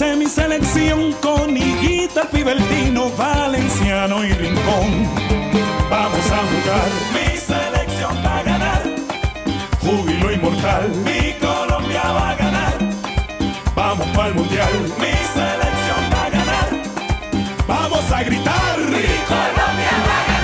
Dice mi selección con Higuita, Pibertino, Valenciano y Rincón. Vamos a jugar. Mi selección va a ganar. Júbilo inmortal. Mi Colombia va a ganar. Vamos para el mundial. Mi selección va a ganar. Vamos a gritar. Mi Colombia va a ganar.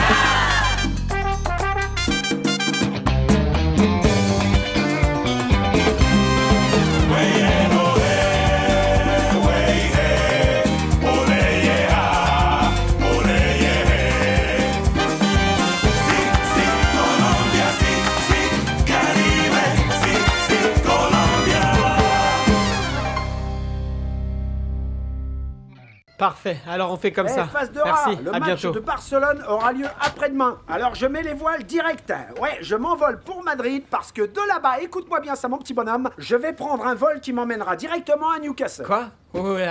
Parfait, alors on fait comme ça. Face de rat, Merci, le à match bientôt. de Barcelone aura lieu après-demain. Alors je mets les voiles direct. Ouais, je m'envole pour Madrid parce que de là-bas, écoute-moi bien ça mon petit bonhomme, je vais prendre un vol qui m'emmènera directement à Newcastle. Quoi? Ouais,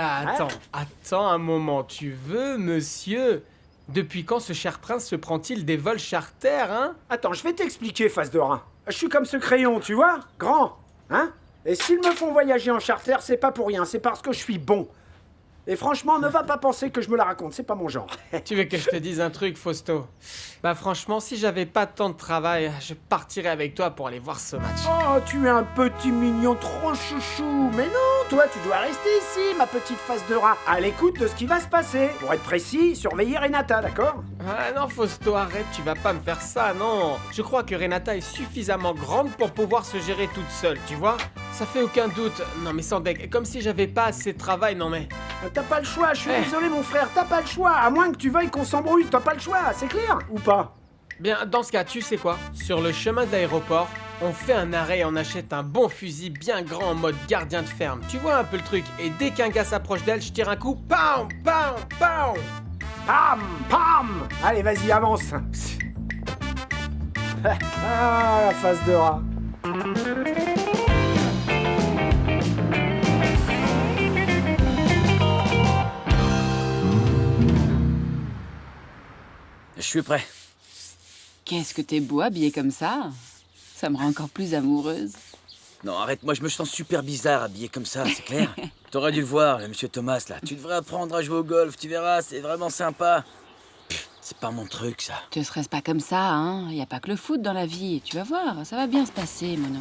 attends un moment, tu veux, monsieur? Depuis quand ce cher prince se prend-il des vols charters, hein? Attends, je vais t'expliquer, face de rat. Je suis comme ce crayon, tu vois? Grand, hein? Et s'ils me font voyager en charter, c'est pas pour rien, c'est parce que je suis bon. Et franchement, ne va pas penser que je me la raconte, c'est pas mon genre. Tu veux que je te dise un truc, Fausto? Bah franchement, si j'avais pas tant de travail, je partirais avec toi pour aller voir ce match. Oh, tu es un petit mignon trop chouchou. Mais non, toi, tu dois rester ici, ma petite face de rat, à l'écoute de ce qui va se passer. Pour être précis, surveiller Renata, d'accord? Ah non, Fausto, arrête, tu vas pas me faire ça, non. Je crois que Renata est suffisamment grande pour pouvoir se gérer toute seule, tu vois? Ça fait aucun doute. Non mais sans deck, comme si j'avais pas assez de travail, non mais... T'as pas le choix, je suis désolé mon frère, t'as pas le choix. À moins que tu veuilles qu'on s'embrouille, t'as pas le choix, c'est clair? Ou pas? Bien, dans ce cas, tu sais quoi? Sur le chemin de l'aéroport, on fait un arrêt et on achète un bon fusil bien grand en mode gardien de ferme. Tu vois un peu le truc? Et dès qu'un gars s'approche d'elle, je tire un coup, pam, pam, pam. Pam, pam. Allez, vas-y, avance. Ah, la face de rat. Je suis prêt. Qu'est-ce que t'es beau habillé comme ça? Ça me rend encore plus amoureuse. Non, arrête, moi je me sens super bizarre habillé comme ça, c'est clair. T'aurais dû le voir, le monsieur Thomas, là. Tu devrais apprendre à jouer au golf, tu verras, c'est vraiment sympa. Pff, c'est pas mon truc, ça. Te stresse pas comme ça, hein? Y a pas que le foot dans la vie. Tu vas voir, ça va bien se passer, Mono.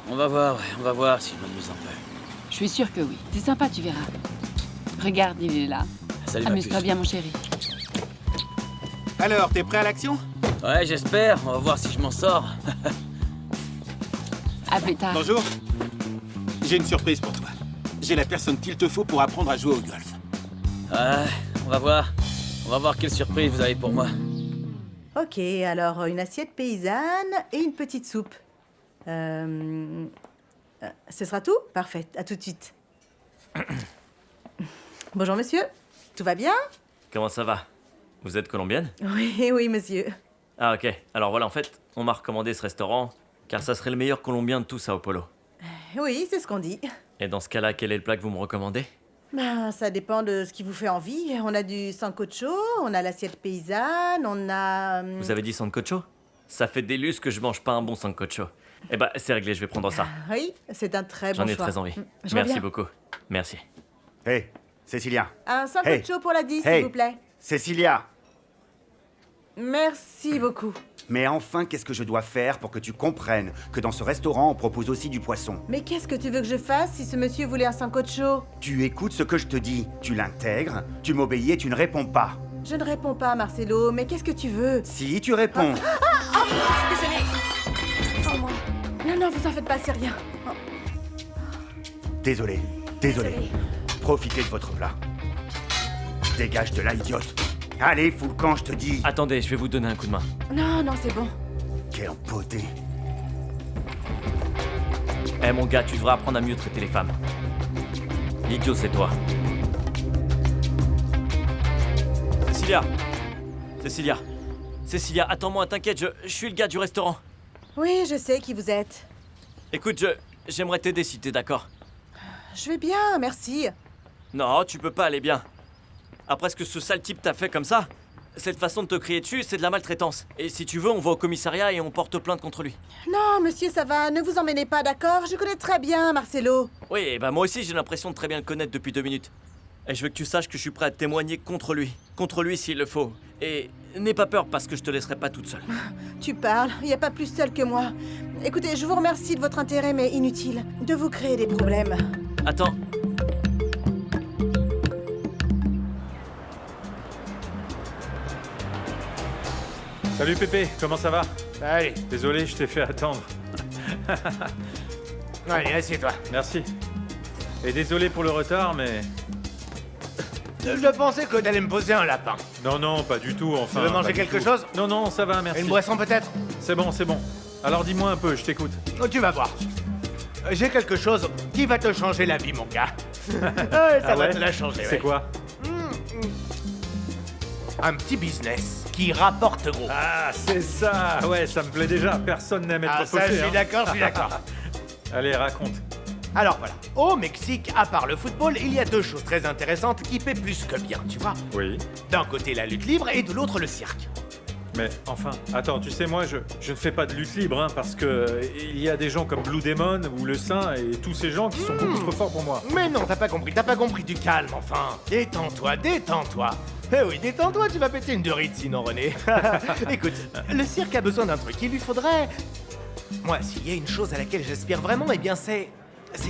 On va voir, ouais, on va voir si je m'amuse un peu. Je suis sûre que oui. C'est sympa, tu verras. Regarde, il est là. Salut, Amuse-toi bien, mon chéri. Alors, t'es prêt à l'action? Ouais, j'espère, on va voir si je m'en sors. À plus tard. Bonjour. J'ai une surprise pour toi. J'ai la personne qu'il te faut pour apprendre à jouer au golf. Ouais, on va voir. On va voir quelle surprise vous avez pour moi. Ok, alors une assiette paysanne et une petite soupe. Ce sera tout? Parfait, à tout de suite. Bonjour monsieur, tout va bien? Comment ça va? Vous êtes colombienne? Oui, oui monsieur. Ah ok, alors voilà, en fait, on m'a recommandé ce restaurant, car ça serait le meilleur colombien de tout Sao Paulo. Oui, c'est ce qu'on dit. Et dans ce cas-là, quel est le plat que vous me recommandez? Ben, ça dépend de ce qui vous fait envie. On a du sancocho, on a l'assiette paysanne, on a... Vous avez dit sancocho? Ça fait des lustres que je mange pas un bon sancocho. Eh ben, c'est réglé, je vais prendre ça. Oui, c'est un très bon choix. J'en ai très envie. Je Merci reviens. beaucoup. Merci. Hey, Cécilia. Un sancocho pour la 10, Hey. s'il vous plaît. Cécilia. Merci beaucoup. Mais enfin, qu'est-ce que je dois faire pour que tu comprennes que dans ce restaurant, on propose aussi du poisson? Mais qu'est-ce que tu veux que je fasse si ce monsieur voulait un sancocho? Tu écoutes ce que je te dis, tu l'intègres, tu m'obéis et tu ne réponds pas. Je ne réponds pas, Marcelo, mais qu'est-ce que tu veux? Si tu réponds, Désolée. Excusez-moi. Non, non, vous en faites pas, c'est rien. Oh, désolé. Profitez de votre plat. Dégage de là, idiote. Allez, fous le camp, je te dis. Attendez, je vais vous donner un coup de main. non, non, c'est bon. Quel beauté. Eh mon gars, tu devrais apprendre à mieux traiter les femmes. L'idiot, c'est toi. Cécilia, attends-moi, t'inquiète, je suis le gars du restaurant. Oui, je sais qui vous êtes. Écoute, j'aimerais t'aider si t'es d'accord. Je vais bien, merci. Non, tu peux pas aller bien. Après ce que ce sale type t'a fait comme ça, cette façon de te crier dessus, c'est de la maltraitance. Et si tu veux, on va au commissariat et on porte plainte contre lui. Non, monsieur, ça va, ne vous emmênez pas, d'accord? Je connais très bien Marcelo. Oui, bah moi aussi j'ai l'impression de très bien le connaître depuis 2 minutes. Et je veux que tu saches que je suis prêt à témoigner contre lui. Contre lui s'il le faut. Et n'aie pas peur parce que je te laisserai pas toute seule. Tu parles, il n'y a pas plus seul que moi. Écoutez, je vous remercie de votre intérêt, mais inutile de vous créer des problèmes. Attends. Salut Pépé, comment ça va? Allez, Désolé, je t'ai fait attendre. allez, assieds-toi. Merci. Et désolé pour le retard, mais... Je pensais que t'allais me poser un lapin. Non, non, pas du tout, enfin... Tu veux manger pas du quelque tout. chose? Non, non, ça va, merci. Une boisson peut-être? C'est bon, c'est bon. Alors dis-moi un peu, je t'écoute. Oh, tu vas voir. J'ai quelque chose qui va te changer la vie, mon gars. Ça Ah va ouais te la changer, C'est ouais. quoi? Un petit business qui rapporte gros. Ah, c'est ça. Ouais, ça me plaît déjà. Personne n'aime être Ah, ça, je fauché, suis hein. d'accord, je suis d'accord. Allez, raconte. Alors voilà, au Mexique, à part le football, il y a deux choses très intéressantes qui paient plus que bien, tu vois. Oui. D'un côté la lutte libre et de l'autre le cirque. Mais enfin, attends, tu sais, moi, je ne fais pas de lutte libre, hein, parce que il y a des gens comme Blue Demon ou Le Saint et tous ces gens qui sont beaucoup trop forts pour moi. Mais non, t'as pas compris du calme, enfin. Détends-toi, détends-toi. Eh oui, détends-toi, tu vas péter une de ride sinon, René. Écoute, le cirque a besoin d'un truc, il lui faudrait... Moi, s'il y a une chose à laquelle j'aspire vraiment, eh bien c'est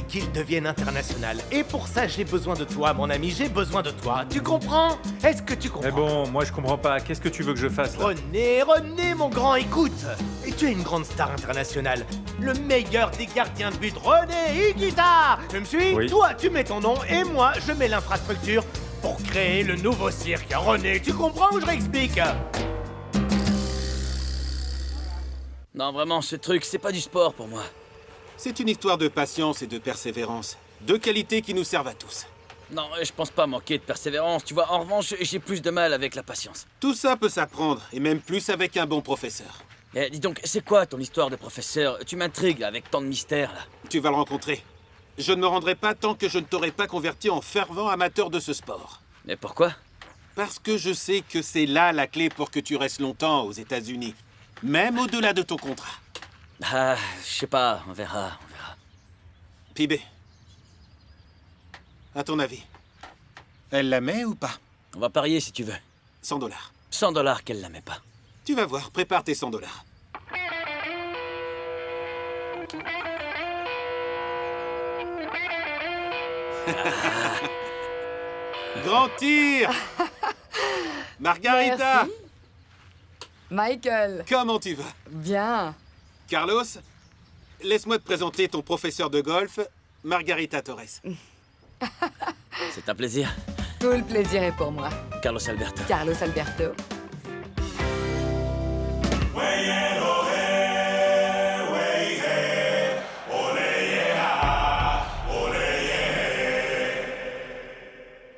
qu'il devienne international. Et pour ça, j'ai besoin de toi, mon ami, j'ai besoin de toi. Tu comprends? Est-ce que tu comprends? Mais bon, moi je comprends pas. Qu'est-ce que tu veux que je fasse là? René, mon grand, écoute. Et tu es une grande star internationale. Le meilleur des gardiens de but, René Higuita. Tu me suis? Oui. Toi, tu mets ton nom et moi, je mets l'infrastructure pour créer le nouveau cirque. René, tu comprends ou je réexplique? Non, vraiment, ce truc, c'est pas du sport pour moi. C'est une histoire de patience et de persévérance. Deux qualités qui nous servent à tous. Non, je pense pas manquer de persévérance. Tu vois, en revanche, j'ai plus de mal avec la patience. Tout ça peut s'apprendre, et même plus avec un bon professeur. Eh, dis donc, c'est quoi ton histoire de professeur? Tu m'intrigues là, avec tant de mystères, là. Tu vas le rencontrer. Je ne me rendrai pas tant que je ne t'aurai pas converti en fervent amateur de ce sport. Mais pourquoi? Parce que je sais que c'est là la clé pour que tu restes longtemps aux États-Unis. Même au-delà de ton contrat. Ah, je sais pas, on verra. Pibé, à ton avis, elle la met ou pas? On va parier si tu veux. 100 $. 100 $ qu'elle la met pas. Tu vas voir, prépare tes 100 $. Grand tir! Margarita! Merci. Michael, Comment tu vas? bien. Carlos, laisse-moi te présenter ton professeur de golf, Margarita Torres. C'est un plaisir. Tout le plaisir est pour moi. Carlos Alberto. Carlos Alberto.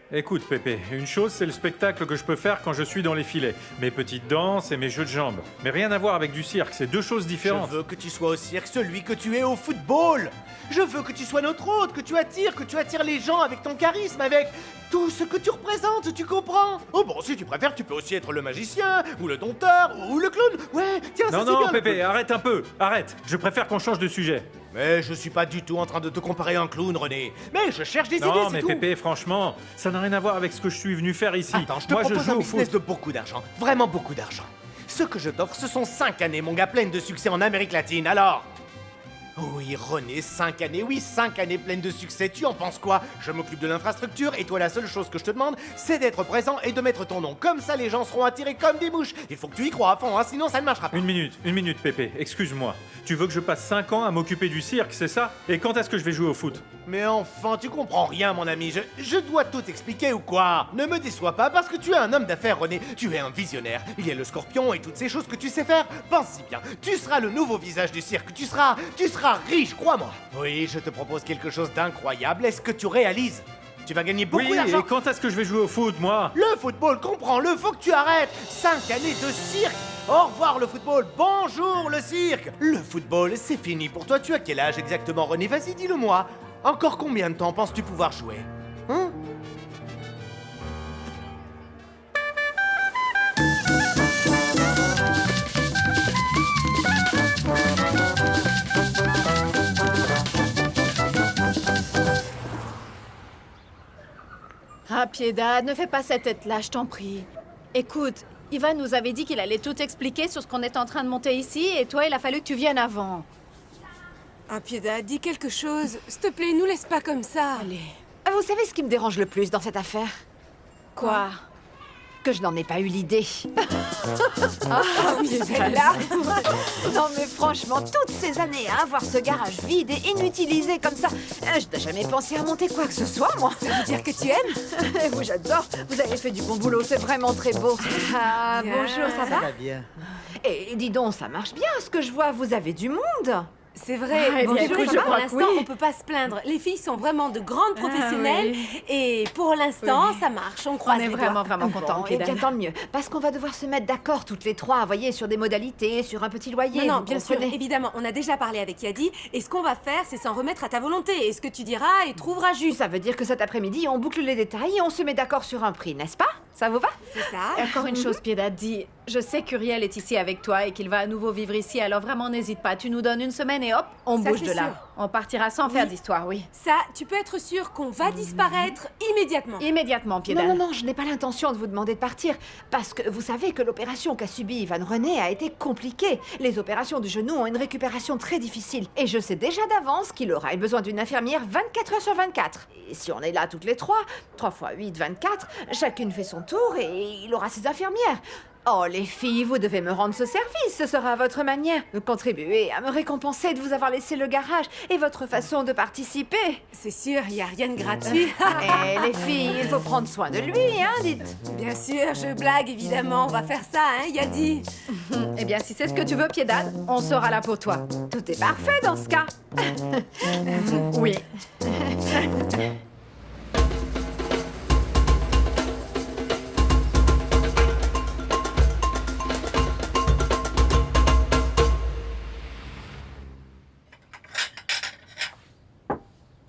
Écoute, Pépé, une chose, c'est le spectacle que je peux faire quand je suis dans les filets. Mes petites danses et mes jeux de jambes. Mais rien à voir avec du cirque, c'est deux choses différentes. Je veux que tu sois au cirque celui que tu es au football. Je veux que tu sois notre hôte, que tu attires les gens avec ton charisme, avec tout ce que tu représentes, tu comprends? Oh bon, si tu préfères, tu peux aussi être le magicien, ou le dompteur, ou le clown. Ouais, tiens, ça Non, c'est non, bien. Pépé, arrête un peu, arrête. Je préfère qu'on change de sujet. Mais je suis pas du tout en train de te comparer à un clown, René. Mais je cherche des idées, Non, c'est mais tout. Pépé, franchement, ça n'a rien à voir avec ce que je suis venu faire ici. Attends, je te Moi, je propose joue un au business foot. de beaucoup d'argent. Vraiment beaucoup d'argent. Ce que je t'offre, ce sont 5 années, mon gars, pleines de succès en Amérique latine. Alors... Oui, René, 5 années, oui, 5 années pleines de succès. Tu en penses quoi? Je m'occupe de l'infrastructure et toi, la seule chose que je te demande, c'est d'être présent et de mettre ton nom. Comme ça, les gens seront attirés comme des mouches. Il faut que tu y crois à fond, hein, sinon ça ne marchera pas. Une minute, Pépé, excuse-moi. Tu veux que je passe 5 ans à m'occuper du cirque, c'est ça? Et quand est-ce que je vais jouer au foot? Mais enfin, tu comprends rien, mon ami. Je dois tout expliquer ou quoi? Ne me déçois pas parce que tu es un homme d'affaires, René. Tu es un visionnaire. Il y a le scorpion et toutes ces choses que tu sais faire. Pense-y bien. Tu seras le nouveau visage du cirque. Tu seras riche, crois-moi. Oui, je te propose quelque chose d'incroyable. Est-ce que tu réalises? Tu vas gagner beaucoup Oui, d'argent. et quand est-ce que je vais jouer au foot, moi? Le football, comprends-le, faut que tu arrêtes. 5 années de cirque. Au revoir le football, bonjour le cirque. Le football, c'est fini pour toi. Tu as quel âge exactement, René? Vas-y, dis-le-moi. Encore combien de temps penses-tu pouvoir jouer? Hein? Ah, Piedad, ne fais pas cette tête-là, je t'en prie. Écoute, Ivan nous avait dit qu'il allait tout expliquer sur ce qu'on est en train de monter ici, et toi, il a fallu que tu viennes avant. Ah, Piedad, dis quelque chose. S'il te plaît, nous laisse pas comme ça. Allez. Vous savez ce qui me dérange le plus dans cette affaire? Quoi? Que je n'en ai pas eu l'idée. Ah, celle-là. Non mais franchement, toutes ces années à avoir ce garage vide et inutilisé comme ça, je n'ai jamais pensé à monter quoi que ce soit, moi. Ça veut dire que tu aimes? Oui, j'adore. Vous avez fait du bon boulot, c'est vraiment très beau. Ah, Bien. bonjour, ça va? bien. Et dis donc, ça marche bien, ce que je vois, vous avez du monde. C'est vrai. Bonjour, Écoute, je pour crois que l'instant, oui. on peut pas se plaindre. Les filles sont vraiment de grandes professionnelles. Et pour l'instant, ça marche. On croise On est les vraiment, doigts. vraiment contents, Bon, et Piedad. bien tant mieux, parce qu'on va devoir se mettre d'accord toutes les trois, voyez, sur des modalités, sur un petit loyer. Non, vous bien sûr, comprenez. évidemment. On a déjà parlé avec Yadi. Et ce qu'on va faire, c'est s'en remettre à ta volonté. Et ce que tu diras, il trouvera juste. Ça veut dire que cet après-midi, on boucle les détails et on se met d'accord sur un prix, n'est-ce pas? Ça vous va? C'est ça. Et encore une chose, Piedad, dis, je sais qu'Uriel est ici avec toi et qu'il va à nouveau vivre ici, alors vraiment n'hésite pas, tu nous donnes une semaine et hop, on Ça, bouge c'est de là. sûr. On partira sans faire d'histoire, oui. Ça, tu peux être sûr qu'on va disparaître immédiatement. Immédiatement, Piedad. Non, je n'ai pas l'intention de vous demander de partir, parce que vous savez que l'opération qu'a subie Ivan René a été compliquée. Les opérations du genou ont une récupération très difficile, et je sais déjà d'avance qu'il aura besoin d'une infirmière 24 heures sur 24. Et si on est là toutes les trois, 3 x 8, 24, chacune fait son tour et il aura ses infirmières. Oh, les filles, vous devez me rendre ce service. Ce sera à votre manière de contribuer à me récompenser de vous avoir laissé le garage et votre façon de participer. C'est sûr, il n'y a rien de gratuit. Eh, les filles, il faut prendre soin de lui, hein, dites. Bien sûr, je blague, évidemment. On va faire ça, hein, Yadi. Eh bien, si c'est ce que tu veux, Piedad, on sera là pour toi. Tout est parfait dans ce cas. Oui.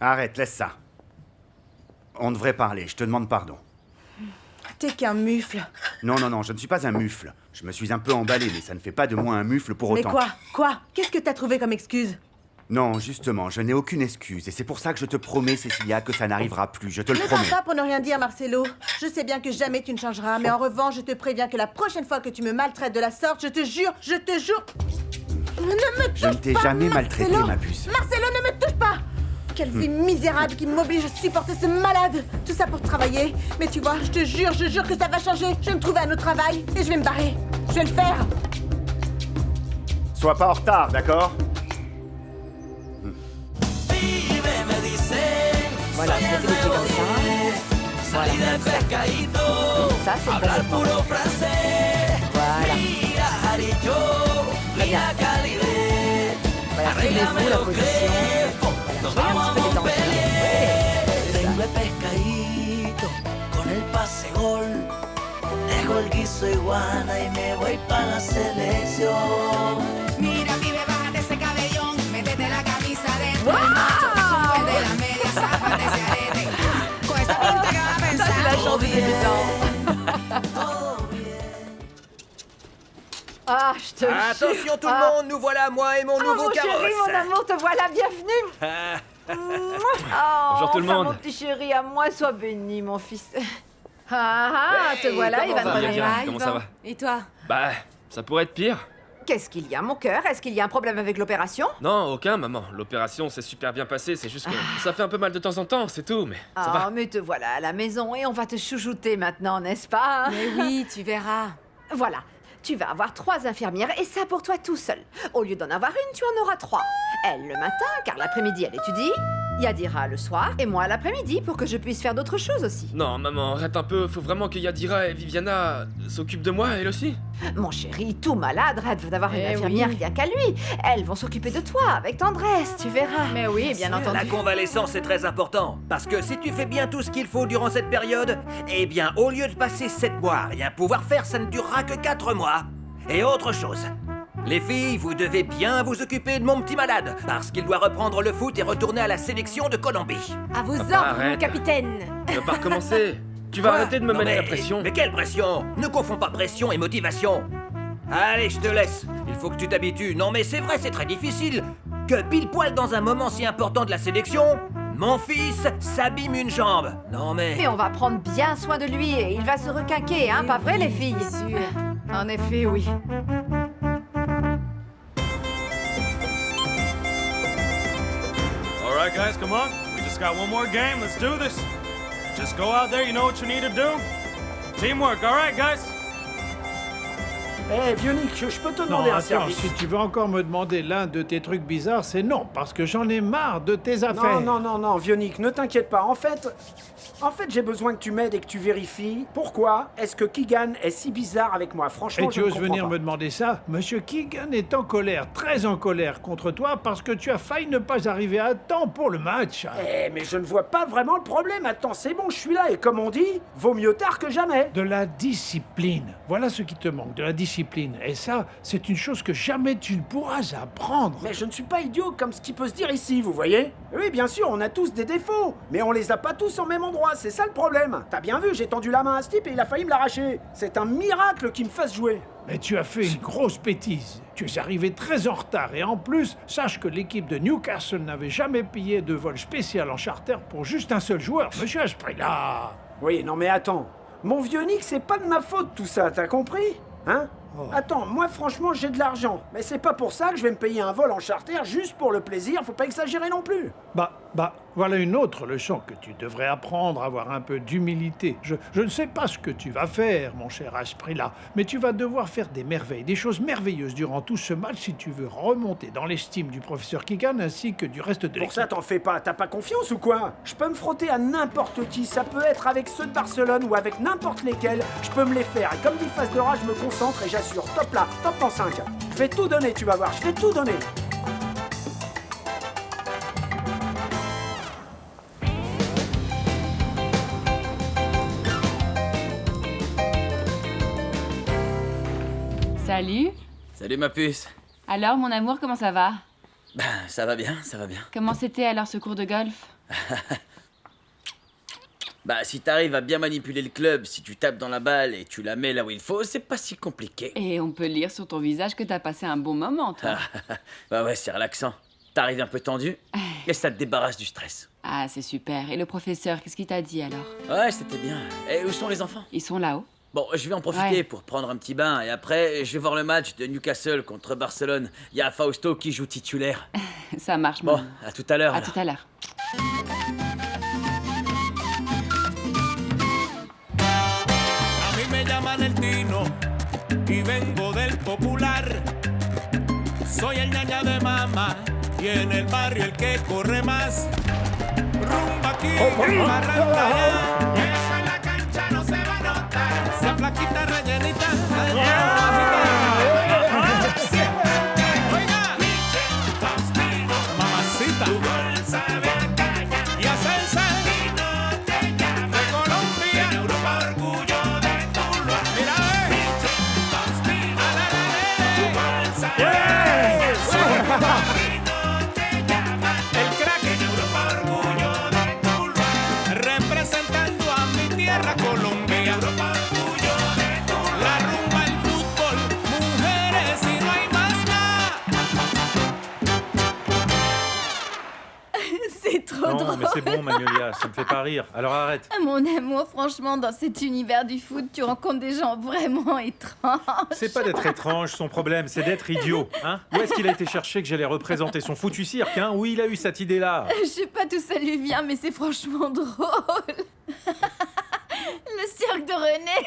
Arrête, laisse ça. On devrait parler, je te demande pardon. T'es qu'un mufle. Non, je ne suis pas un mufle. Je me suis un peu emballé, mais ça ne fait pas de moi un mufle pour Mais autant. quoi? Qu'est-ce que t'as trouvé comme excuse? Non, justement, je n'ai aucune excuse. Et c'est pour ça que je te promets, Cécilia, que ça n'arrivera plus. Je te le Ne promets. parle pas pour ne rien dire, Marcelo. Je sais bien que jamais tu ne changeras, mais en revanche, je te préviens que la prochaine fois que tu me maltraites de la sorte, je te jure... Ne me touche Je ne t'ai pas, jamais maltraité, Marcelo. ma puce. Marcelo, ne me touche pas! Quelle vie misérable qui m'oblige à supporter ce malade! Tout ça pour travailler. Mais tu vois, je te jure que ça va changer. Je vais me trouver un autre travail et je vais me barrer. Je vais le faire. Sois pas en retard, d'accord? Voilà, vous mettez les pieds comme ça. Voilà. Ça, c'est le développement. Voilà. Très bien. Voilà, réglez-vous la position. Voilà, soyez un petit peu détendu. Tengo el pescadito con el pase gol. Dejo el guiso iguana y me voy pa' la selección. Mira, pibe, bájate ese cabellón, métete la camisa dentro del macho, sube de la media, zápate ese arete. Con esa pinta que va a pensar. Ça, c'est la chance des débutants. Ah, je te Attention jure. tout le monde, nous voilà, moi et mon nouveau mon carrosse. chéri, mon amour, te voilà, bienvenue. Bonjour tout le enfin, monde. Mon petit chéri, à moi, sois béni, mon fils. Te voilà, comment Ivan va, René. Viviane, comment ça va? Et toi? Bah, ça pourrait être pire. Qu'est-ce qu'il y a, mon cœur? Est-ce qu'il y a un problème avec l'opération? Non, aucun, maman. L'opération s'est super bien passée, c'est juste que ça fait un peu mal de temps en temps, c'est tout, mais ça va. Mais te voilà à la maison et on va te chouchouter maintenant, n'est-ce pas? Mais oui, tu verras. Voilà. Tu vas avoir 3 infirmières et ça pour toi tout seul. Au lieu d'en avoir une, tu en auras 3. Elle le matin, car l'après-midi elle étudie. Yadira le soir et moi l'après-midi pour que je puisse faire d'autres choses aussi. Non, maman, arrête un peu, faut vraiment que Yadira et Viviana s'occupent de moi, elle aussi. Mon chéri, tout malade, rêve d'avoir une Eh infirmière oui. rien qu'à lui. Elles vont s'occuper de toi avec tendresse, tu verras. Mais oui, bien La entendu. convalescence est très important, parce que si tu fais bien tout ce qu'il faut durant cette période, eh bien, au lieu de passer 7 mois à rien pouvoir faire, ça ne durera que 4 mois. Et autre chose, les filles, vous devez bien vous occuper de mon petit malade, parce qu'il doit reprendre le foot et retourner à la sélection de Colombie. À vos Papa, ordres, mon arrête. capitaine. Tu vas pas recommencer. Tu vas Quoi? arrêter de me Non, mettre mais- la pression. Mais quelle pression? Ne confonds pas pression et motivation. Allez, je te laisse. Il faut que tu t'habitues. Non, mais c'est vrai, c'est très difficile. Que pile poil dans un moment si important de la sélection, Mon fils s'abîme une jambe. Non mais... Mais on va prendre bien soin de lui et il va se requinquer, hein, pas vrai les filles? Sûr. En effet, oui. All right, guys, come on. We just got one more game. Let's do this. Just go out there. You know what you need to do. Teamwork. All right, guys. Eh, Vionic, je peux te Non, demander un attends, service. si tu veux encore me demander l'un de tes trucs bizarres, c'est non, parce que j'en ai marre de tes affaires. Non, Vionic, ne t'inquiète pas. En fait, j'ai besoin que tu m'aides et que tu vérifies pourquoi est-ce que Keegan est si bizarre avec moi. Franchement, Et tu je ne oses comprends venir pas. me demander ça? Monsieur Keegan est en colère, très en colère contre toi parce que tu as failli ne pas arriver à temps pour le match. Eh, mais je ne vois pas vraiment le problème. Attends, c'est bon, je suis là. Et comme on dit, vaut mieux tard que jamais. De la discipline. Voilà ce qui te manque, de la discipline. Et ça, c'est une chose que jamais tu ne pourras apprendre. Mais je ne suis pas idiot comme ce qui peut se dire ici, vous voyez? Oui, bien sûr, on a tous des défauts, mais on les a pas tous au même endroit, c'est ça le problème. T'as bien vu, j'ai tendu la main à ce type et il a failli me l'arracher. C'est un miracle qu'il me fasse jouer. Mais tu as fait une grosse bêtise. Tu es arrivé très en retard et en plus, sache que l'équipe de Newcastle n'avait jamais payé de vol spécial en charter pour juste un seul joueur, monsieur Asprilla. Oui, non mais attends. Mon vieux Nick, c'est pas de ma faute tout ça, t'as compris? Hein? Attends, moi franchement j'ai de l'argent, mais c'est pas pour ça que je vais me payer un vol en charter juste pour le plaisir, faut pas exagérer non plus. Voilà une autre leçon que tu devrais apprendre, avoir un peu d'humilité. Je ne sais pas ce que tu vas faire, mon cher Asprilla, mais tu vas devoir faire des merveilles, des choses merveilleuses durant tout ce match si tu veux remonter dans l'estime du professeur Keegan ainsi que du reste de l'équipe. Pour ça t'en fais pas, t'as pas confiance ou quoi? Je peux me frotter à n'importe qui, ça peut être avec ceux de Barcelone ou avec n'importe lesquels, je peux me les faire. Et comme dit Face de Rat, je me concentre et j'assure, top là, top en 5. Je vais tout donner, tu vas voir, je vais tout donner. Salut. Salut ma puce. Alors, mon amour, comment ça va? Ben, ça va bien, ça va bien. Comment c'était alors ce cours de golf? Bah, si t'arrives à bien manipuler le club, si tu tapes dans la balle et tu la mets là où il faut, c'est pas si compliqué. Et on peut lire sur ton visage que t'as passé un bon moment, toi. Bah ouais, c'est relaxant. T'arrives un peu tendu et ça te débarrasse du stress. Ah, c'est super. Et le professeur, qu'est-ce qu'il t'a dit alors? Ouais, c'était bien. Et où sont les enfants? Ils sont là-haut. Bon, je vais en profiter Ouais. pour prendre un petit bain et après, je vais voir le match de Newcastle contre Barcelone. Il y a Fausto qui joue titulaire. Ça marche, Bon, maman. à tout à l'heure. À alors. tout à l'heure. A mí me llaman el Tino y vengo del popular. Soy el ñaña de mama y en el barrio el que corre más. Rumba aquí, barranca allá. Eso en la cancha no se va a notar. Esa flaquita rellenita. Mamacita, tu gol sabe a caña y a salsa. Y no te llaman de Colombia, en Europa orgullo de Tuluá. Mira, tu gol sabe a caña. Y no te llaman el crack, en Europa orgullo de Tuluá. Representando a mi tierra Colombia, Europa orgullo de Tuluá. La rumba, el fútbol, mujeres y no hay más nada. C'est trop Non, drôle. mais c'est bon, Magnolia, ça me fait pas rire. Alors arrête. Ah, mon amour, franchement, dans cet univers du foot, tu rencontres des gens vraiment étranges. C'est pas d'être étrange, son problème, c'est d'être idiot. Hein? Où est-ce qu'il a été chercher que j'allais représenter son foutu cirque, hein? Où il a eu cette idée-là? Je sais pas d'où ça lui vient, mais c'est franchement drôle. Le cirque de René.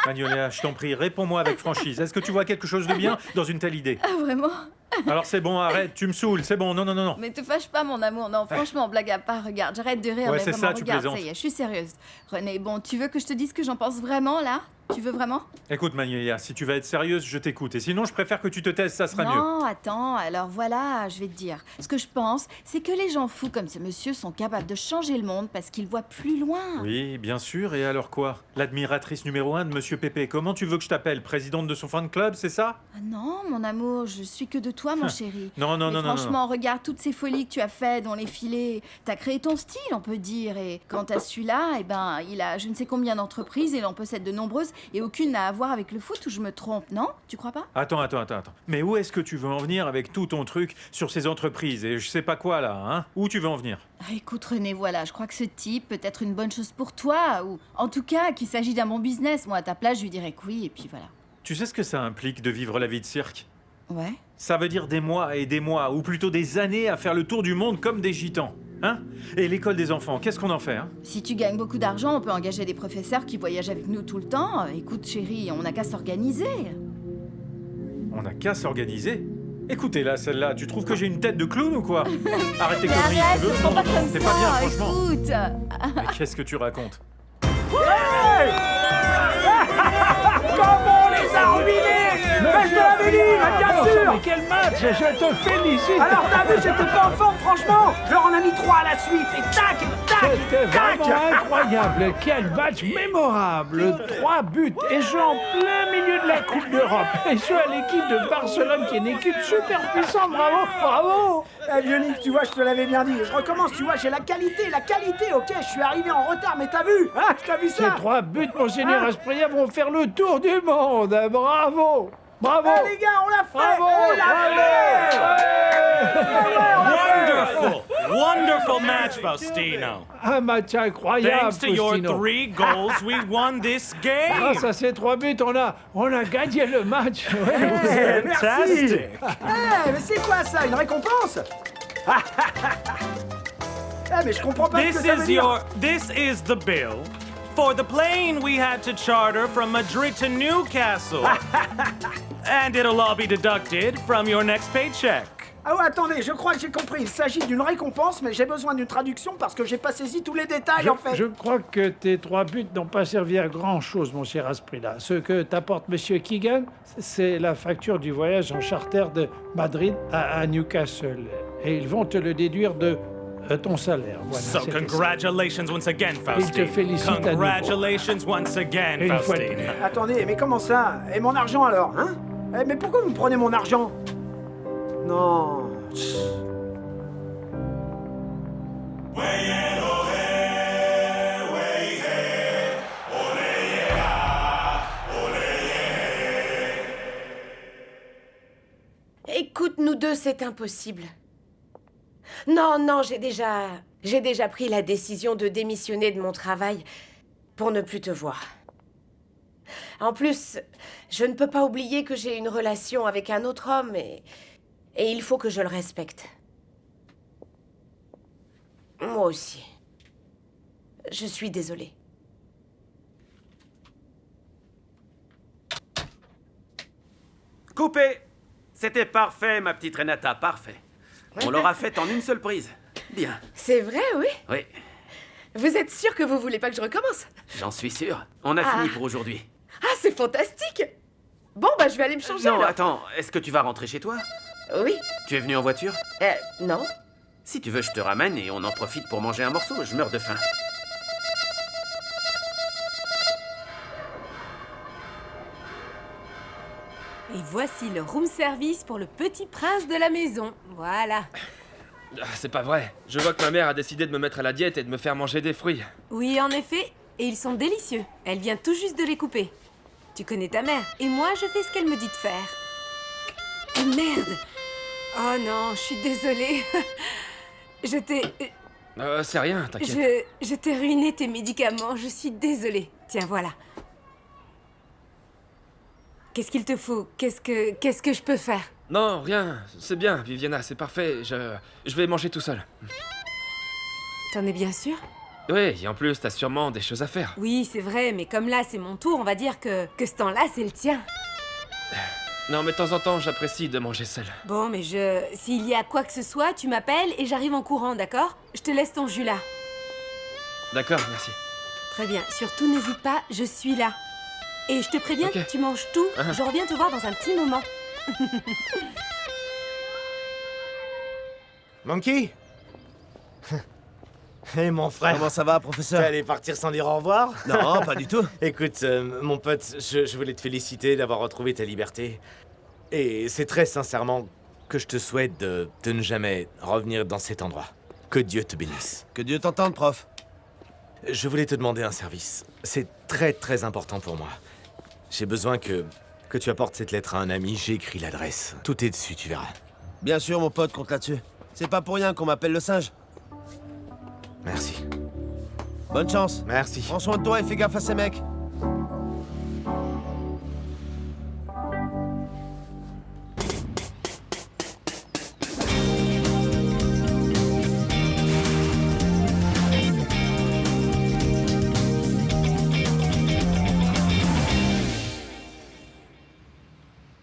Magnolia, je t'en prie, réponds-moi avec franchise. Est-ce que tu vois quelque chose de bien dans une telle idée? Ah, vraiment? Alors c'est bon, arrête, tu me saoules, c'est bon, non. Mais te fâche pas, mon amour. Non, franchement, blague à part, regarde, j'arrête de rire. Ouais, mais c'est vraiment, ça, tu regarde, plaisantes. ça y est, je suis sérieuse. René, bon, tu veux que je te dise ce que j'en pense vraiment, là? Tu veux vraiment? Écoute, Magnolia, si tu vas être sérieuse, je t'écoute. Et sinon, je préfère que tu te taises, ça sera mieux. Non, attends, alors voilà, je vais te dire. Ce que je pense, c'est que les gens fous comme ce monsieur sont capables de changer le monde parce qu'ils voient plus loin. Oui, bien sûr, et alors quoi? L'admiratrice numéro 1 de Monsieur Pépé, comment tu veux que je t'appelle? Présidente de son fan club, c'est ça? Ah non, mon amour, je suis que de toi toi, mon chéri. Non, non, Mais non, non, franchement, regarde toutes ces folies que tu as faites dans les filets. T'as créé ton style, on peut dire. Et quant à celui-là, eh ben, il a je ne sais combien d'entreprises, et il en possède de nombreuses, et aucune n'a à voir avec le foot, ou je me trompe, non? Tu crois pas? Attends. Mais où est-ce que tu veux en venir avec tout ton truc sur ces entreprises et je sais pas quoi là, hein? Où tu veux en venir? Écoute René, voilà, je crois que ce type peut être une bonne chose pour toi, ou en tout cas qu'il s'agit d'un bon business. Moi, à ta place, je lui dirais que oui, et puis voilà. Tu sais ce que ça implique de vivre la vie de cirque? Ouais. Ça veut dire des mois et des mois, ou plutôt des années à faire le tour du monde comme des gitans. Hein? Et l'école des enfants, qu'est-ce qu'on en fait, hein? Si tu gagnes beaucoup d'argent, on peut engager des professeurs qui voyagent avec nous tout le temps. Écoute chérie, on n'a qu'à s'organiser. On n'a qu'à s'organiser? Écoutez là, celle-là, tu trouves que j'ai une tête de clown ou quoi? Arrête tes Mais conneries, arrête, tu veux? prends pas comme C'est ça, pas bien, franchement. écoute. Mais qu'est-ce que tu racontes? Comment on les a ruinés? Mais je te l'avais dit, bien sûr. Mais quel match! Je te félicite! Alors t'as vu, j'étais pas en forme, franchement. Je leur en ai mis 3 à la suite, et tac, C'était tac. vraiment incroyable! Quel match mémorable! 3 buts et je en plein milieu de la Coupe d'Europe. Et je suis à l'équipe de Barcelone qui est une équipe super puissante. Bravo, bravo! Eh Vionique, tu vois, je te l'avais bien dit. Je recommence, tu vois, j'ai la qualité, ok, je suis arrivé en retard, mais t'as vu? Hein, t'as vu ça? Ces 3 buts, monseigneur Asprilla, vont faire le tour du monde! Bravo! Bravo! Eh les gars, on l'a fait! Bravo! On l'a fait! Wonderful! Wonderful match, Faustino. Un match incroyable, Thanks to your Faustino. 3 goals, we won this game. Grâce à ces 3 buts, on a gagné le match. Eh, merci! Fantastic. Eh, mais c'est quoi ça? Une récompense? Eh, mais je comprends pas ce que ça veut dire. This is the bill for the plane we had to charter from Madrid to Newcastle. And it'll all be deducted from your next paycheck. Ah ouais, attendez, je crois que j'ai compris. Il s'agit d'une récompense, mais j'ai besoin d'une traduction parce que j'ai pas saisi tous les détails, en fait. Je crois que tes 3 buts n'ont pas servi à grand-chose, mon cher Asprilla. Ce que t'apporte Monsieur Keegan, c'est la facture du voyage en charter de Madrid à Newcastle. Et ils vont te le déduire de ton salaire. Voilà, So c'était congratulations once again, Il te Faustine. félicite à nouveau. Congratulations once again, Une fois de Faustine. plus. Attendez, mais comment ça? Et mon argent alors, hein? Eh, mais pourquoi vous me prenez mon argent? Non. Écoute, nous deux, c'est impossible. Non, j'ai déjà pris la décision de démissionner de mon travail pour ne plus te voir. En plus, je ne peux pas oublier que j'ai une relation avec un autre homme et il faut que je le respecte. Moi aussi. Je suis désolée. Coupé! C'était parfait, ma petite Renata, parfait. On l'aura faite en une seule prise. Bien. C'est vrai, oui? Oui, Vous êtes sûr que vous voulez pas que je recommence? j'en suis sûr. On a fini pour aujourd'hui. Ah, c'est fantastique! Bon, bah, je vais aller me changer Non, alors. attends, est-ce que tu vas rentrer chez toi? Oui. Tu es venu en voiture? Non. Si tu veux, je te ramène et on en profite pour manger un morceau. Je meurs de faim. Et voici le room service pour le petit prince de la maison. Voilà. Ah, c'est pas vrai. Je vois que ma mère a décidé de me mettre à la diète et de me faire manger des fruits. Oui, en effet. Et ils sont délicieux. Elle vient tout juste de les couper. Tu connais ta mère. Et moi, je fais ce qu'elle me dit de faire. Oh merde! Oh non, je suis désolée. Je t'ai... C'est rien, t'inquiète. Je t'ai ruiné tes médicaments. Je suis désolée. Tiens, voilà. Qu'est-ce qu'il te faut? Qu'est-ce que je peux faire? Non, rien. C'est bien, Viviana, c'est parfait. Je vais manger tout seul. T'en es bien sûr? Oui, et en plus, t'as sûrement des choses à faire. Oui, c'est vrai, mais comme là, c'est mon tour, on va dire que ce temps-là, c'est le tien. Non, mais de temps en temps, j'apprécie de manger seul. Bon, mais s'il y a quoi que ce soit, tu m'appelles et j'arrive en courant, d'accord? Je te laisse ton jus là. D'accord, merci. Très bien. Surtout, n'hésite pas, je suis là. Et je te préviens, Ok. tu manges tout. Je reviens te voir dans un petit moment. Monkey? Hé mon frère. Comment ça va, professeur? T'es allé partir sans dire au revoir? Non, pas du tout. Écoute, mon pote, je voulais te féliciter d'avoir retrouvé ta liberté. Et c'est très sincèrement que je te souhaite de ne jamais revenir dans cet endroit. Que Dieu te bénisse. Que Dieu t'entende, prof. Je voulais te demander un service. C'est très très important pour moi. J'ai besoin que tu apportes cette lettre à un ami. J'ai écrit l'adresse. Tout est dessus, tu verras. Bien sûr, mon pote, compte là-dessus. C'est pas pour rien qu'on m'appelle le singe. Merci. Bonne chance. Merci. Prends soin de toi et fais gaffe à ces mecs.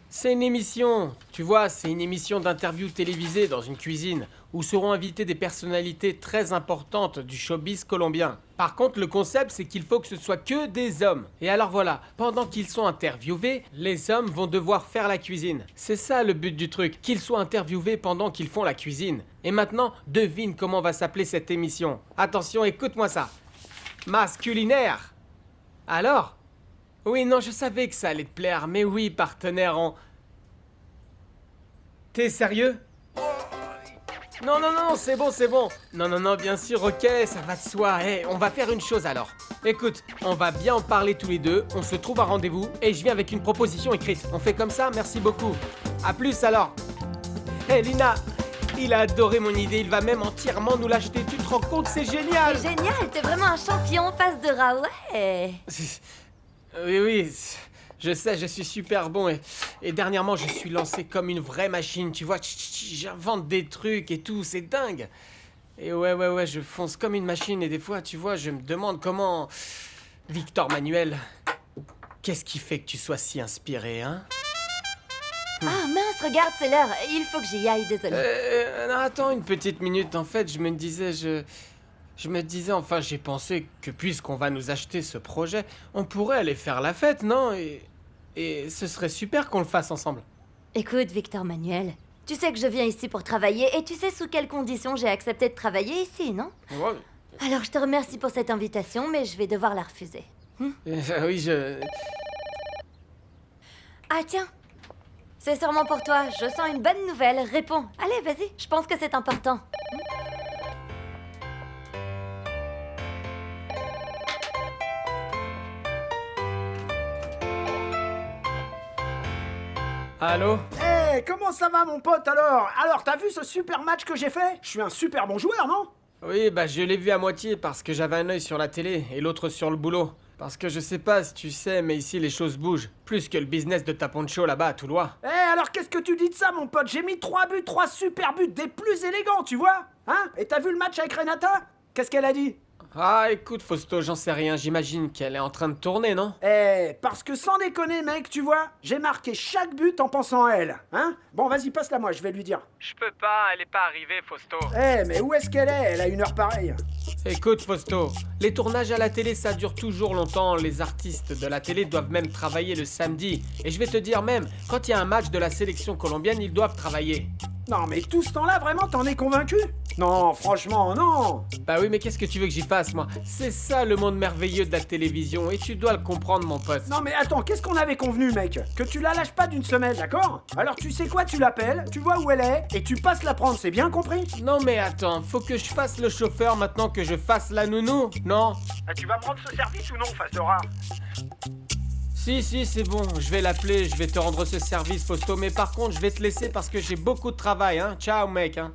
C'est une émission, tu vois, c'est une émission d'interview télévisée dans une cuisine où seront invités des personnalités très importantes du showbiz colombien. Par contre, le concept, c'est qu'il faut que ce soit que des hommes. Et alors voilà, pendant qu'ils sont interviewés, les hommes vont devoir faire la cuisine. C'est ça le but du truc, qu'ils soient interviewés pendant qu'ils font la cuisine. Et maintenant, devine comment va s'appeler cette émission. Attention, écoute-moi ça. Masculinaire. Alors ? Oui, non, je savais que ça allait te plaire, mais oui, partenaire en... T'es sérieux? Non, non, non, c'est bon, c'est bon. Non, non, non, bien sûr, ok, ça va de soi. Hey, on va faire une chose alors. Écoute, on va bien en parler tous les deux, on se trouve un rendez-vous et je viens avec une proposition écrite. On fait comme ça? Merci beaucoup. À plus alors. Hey Lina, il a adoré mon idée, il va même entièrement nous l'acheter. Tu te rends compte, c'est génial! C'est génial, t'es vraiment un champion face de rat, ouais. Oui, oui, je sais, je suis super bon et dernièrement je suis lancé comme une vraie machine, tu vois, j'invente des trucs et tout, c'est dingue. Et ouais, je fonce comme une machine et des fois, tu vois, je me demande comment... Victor Manuel, qu'est-ce qui fait que tu sois si inspiré, hein? Ah mince, regarde, c'est l'heure, il faut que j'y aille, désolé. Non, attends une petite minute, en fait, je me disais, enfin, j'ai pensé que puisqu'on va nous acheter ce projet, on pourrait aller faire la fête, non? Et ce serait super qu'on le fasse ensemble. Écoute, Victor Manuel, tu sais que je viens ici pour travailler et tu sais sous quelles conditions j'ai accepté de travailler ici, non? Ouais. Alors, je te remercie pour cette invitation, mais je vais devoir la refuser. Oui, Ah tiens, c'est sûrement pour toi, je sens une bonne nouvelle, réponds. Allez, vas-y, je pense que c'est important. Allô? Hé, comment ça va mon pote alors? Alors, t'as vu ce super match que j'ai fait? Je suis un super bon joueur, non? Oui, bah je l'ai vu à moitié parce que j'avais un œil sur la télé et l'autre sur le boulot. Parce que je sais pas si tu sais, mais ici les choses bougent. Plus que le business de ta poncho là-bas à Toulois. Eh, alors qu'est-ce que tu dis de ça, mon pote? J'ai mis 3 buts, 3 super buts, des plus élégants, tu vois? Hein? Et t'as vu le match avec Renata? Qu'est-ce qu'elle a dit? Ah, écoute, Fausto, j'en sais rien. J'imagine qu'elle est en train de tourner, non? Eh, parce que sans déconner, mec, tu vois, j'ai marqué chaque but en pensant à elle, hein? Bon, vas-y, passe-la moi, je vais lui dire. Je peux pas, elle est pas arrivée, Fausto. Eh, mais où est-ce qu'elle est? Elle a une heure pareille. Écoute, Fausto, les tournages à la télé, ça dure toujours longtemps. Les artistes de la télé doivent même travailler le samedi. Et je vais te dire même, quand il y a un match de la sélection colombienne, ils doivent travailler. Non, mais tout ce temps-là, vraiment, t'en es convaincu? Non, franchement, non. Bah oui, mais qu'est-ce que tu veux que j'y fasse, moi? C'est ça le monde merveilleux de la télévision, et tu dois le comprendre, mon pote. Non, mais attends, qu'est-ce qu'on avait convenu, mec? Que tu la lâches pas d'une semelle, d'accord? Alors tu sais quoi, tu l'appelles, tu vois où elle est, et tu passes la prendre, c'est bien compris? Non, mais attends, faut que je fasse le chauffeur maintenant que je fasse la nounou, non? Tu vas prendre ce service ou non, face de rat? Si, c'est bon, je vais l'appeler, je vais te rendre ce service, Fausto, mais par contre, je vais te laisser parce que j'ai beaucoup de travail, hein. Ciao, mec, hein.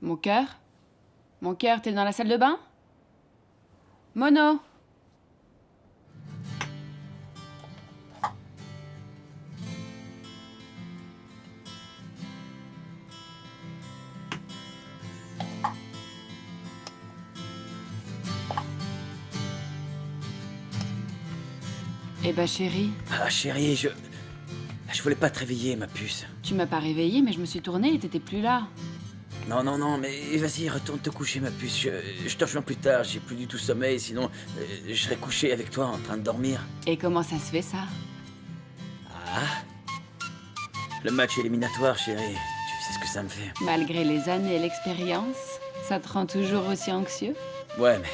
Mon cœur? Mon cœur, t'es dans la salle de bain? Mono? Eh ben chérie. Ah chérie, Je voulais pas te réveiller, ma puce. Tu m'as pas réveillée, mais je me suis tournée et t'étais plus là. Non, mais vas-y, retourne te coucher, ma puce. Je te rejoins plus tard, j'ai plus du tout sommeil, sinon je serais couché avec toi en train de dormir. Et comment ça se fait, ça? Ah. Le match éliminatoire, chérie. Tu sais ce que ça me fait. Malgré les années et l'expérience, ça te rend toujours aussi anxieux? Ouais, mais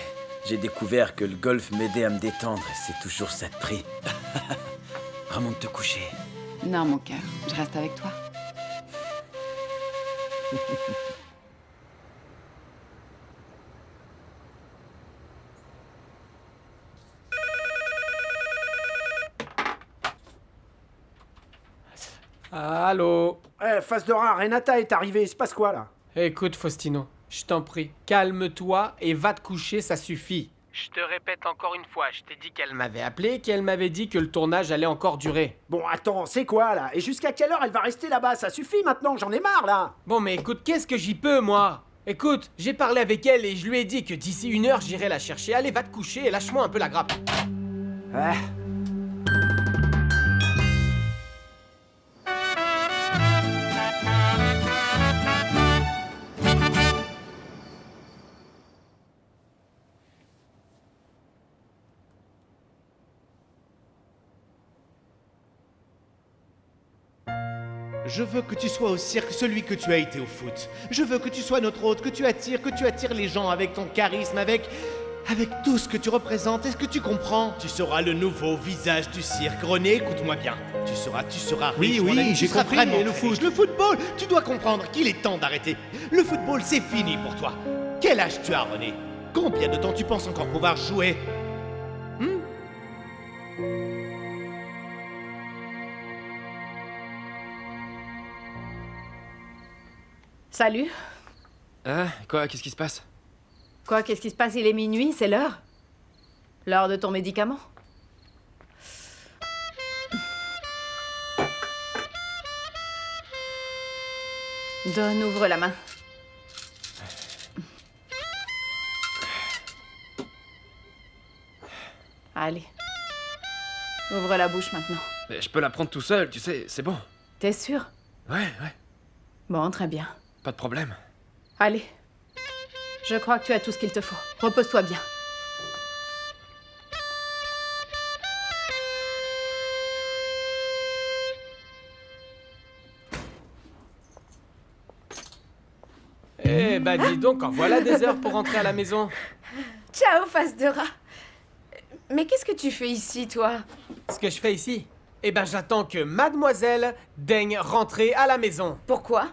j'ai découvert que le golf m'aidait à me détendre et c'est toujours ça de prix. Remonte te coucher. Non, mon cœur, je reste avec toi. Allô? Face de rat, Renata est arrivée, il se passe quoi là? Écoute, Faustino, je t'en prie, calme-toi et va te coucher, ça suffit. Je te répète encore une fois, je t'ai dit qu'elle m'avait appelé, qu'elle m'avait dit que le tournage allait encore durer. Bon, attends, c'est quoi là? Et jusqu'à quelle heure elle va rester là-bas? Ça suffit maintenant, j'en ai marre là! Bon, mais écoute, qu'est-ce que j'y peux, moi? Écoute, j'ai parlé avec elle et je lui ai dit que d'ici 1 heure, j'irai la chercher. Allez, va te coucher et lâche-moi un peu la grappe. Ah. Je veux que tu sois au cirque celui que tu as été au foot. Je veux que tu sois notre hôte, que tu attires les gens avec ton charisme, avec tout ce que tu représentes. Est-ce que tu comprends? Tu seras le nouveau visage du cirque. René, écoute-moi bien. Tu seras riche, mon ami, j'ai tu seras compris, vraiment et le riche. Le football, tu dois comprendre qu'il est temps d'arrêter. Le football, c'est fini pour toi. Quel âge tu as, René? Combien de temps tu penses encore pouvoir jouer? Salut. Hein? Quoi? Qu'est-ce qui se passe? Quoi, qu'est-ce qui se passe? Il est minuit, c'est l'heure. L'heure de ton médicament. Donne, ouvre la main. Allez. Ouvre la bouche maintenant. Mais je peux la prendre tout seul, tu sais, c'est bon. T'es sûr? Ouais. Bon, très bien. Pas de problème. Allez. Je crois que tu as tout ce qu'il te faut. Repose-toi bien. Eh bah dis donc, en voilà des heures pour rentrer à la maison. Ciao, face de rat. Mais qu'est-ce que tu fais ici, toi? Ce que je fais ici? Eh ben j'attends que mademoiselle daigne rentrer à la maison. Pourquoi?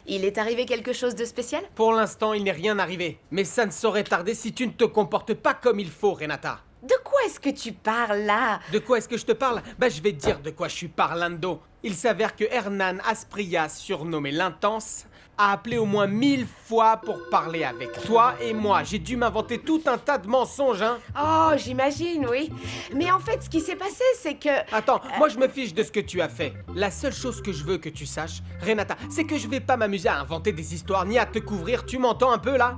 Il est arrivé quelque chose de spécial? Pour l'instant, il n'est rien arrivé. Mais ça ne saurait tarder si tu ne te comportes pas comme il faut, Renata. De quoi est-ce que tu parles, là? De quoi est-ce que je te parle? Bah je vais te dire de quoi je suis parlando. Il s'avère que Hernan Asprilla, surnommé l'Intense, a appelé au moins 1000 fois pour parler avec toi et moi. J'ai dû m'inventer tout un tas de mensonges, hein. Oh, j'imagine, oui. Mais en fait, ce qui s'est passé, c'est que... Attends, moi je me fiche de ce que tu as fait. La seule chose que je veux que tu saches, Renata, c'est que je vais pas m'amuser à inventer des histoires ni à te couvrir. Tu m'entends un peu, là?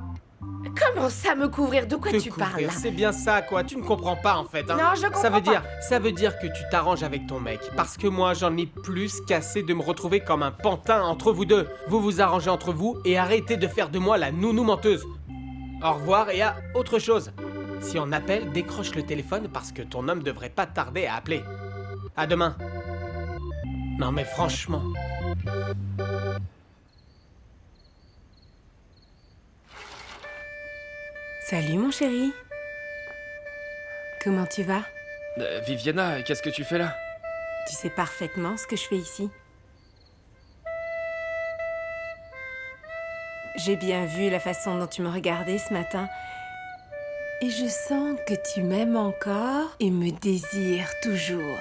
Comment ça, me couvrir? De quoi tu parles, là? C'est bien ça, quoi. Tu ne comprends pas, en fait, hein. Non, je comprends Ça veut dire que tu t'arranges avec ton mec. Parce que moi, j'en ai plus qu'assez de me retrouver comme un pantin entre vous deux. Vous vous arrangez entre vous et arrêtez de faire de moi la nounou menteuse. Au revoir et à autre chose. Si on appelle, décroche le téléphone parce que ton homme devrait pas tarder à appeler. À demain. Non mais franchement... Salut mon chéri. Comment tu vas? Viviana, qu'est-ce que tu fais là? Tu sais parfaitement ce que je fais ici. J'ai bien vu la façon dont tu me regardais ce matin. Et je sens que tu m'aimes encore et me désires toujours.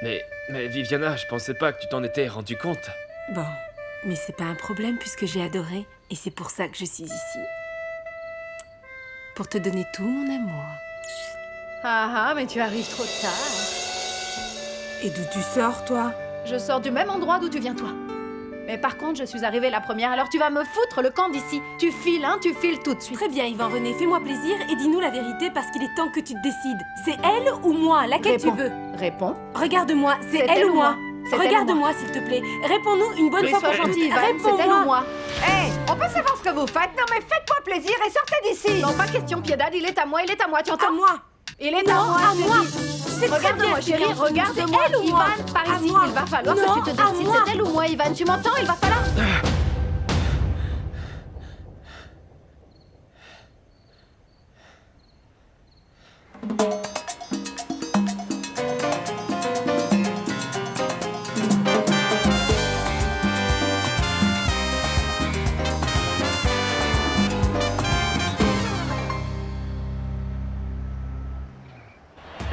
Mais Viviana, je pensais pas que tu t'en étais rendu compte. Bon, mais c'est pas un problème puisque j'ai adoré et c'est pour ça que je suis ici. Pour te donner tout mon amour. Ah, mais tu arrives trop tard. Et d'où tu sors, toi? Je sors du même endroit d'où tu viens, toi. Mais par contre, je suis arrivée la première, alors tu vas me foutre le camp d'ici. Tu files tout de suite. Très bien, Yvan René, fais-moi plaisir et dis-nous la vérité parce qu'il est temps que tu te décides. C'est elle ou moi? Laquelle tu veux? Réponds. Regarde-moi, c'est elle ou moi? C'est elle ou Regarde-moi, s'il te plaît. Réponds-nous une bonne Mais fois sois pour toutes. gentil, Ivan, c'est elle ou Réponds-moi. moi? Hé, on peut savoir ce que vous faites? Non mais faites-moi plaisir et sortez d'ici. Non, pas question, Piedad, il est à moi, tu entends? À moi. Il est à Non, moi, à je moi. dis. C'est très bien Regarde-moi, ce qu'il chérie, vient de regarde, dire. c'est C'est elle elle ou ou moi? moi? Par À ici, moi. il va falloir Non, que tu te à décides, moi. c'est elle ou moi, Ivan, tu m'entends? Il va falloir...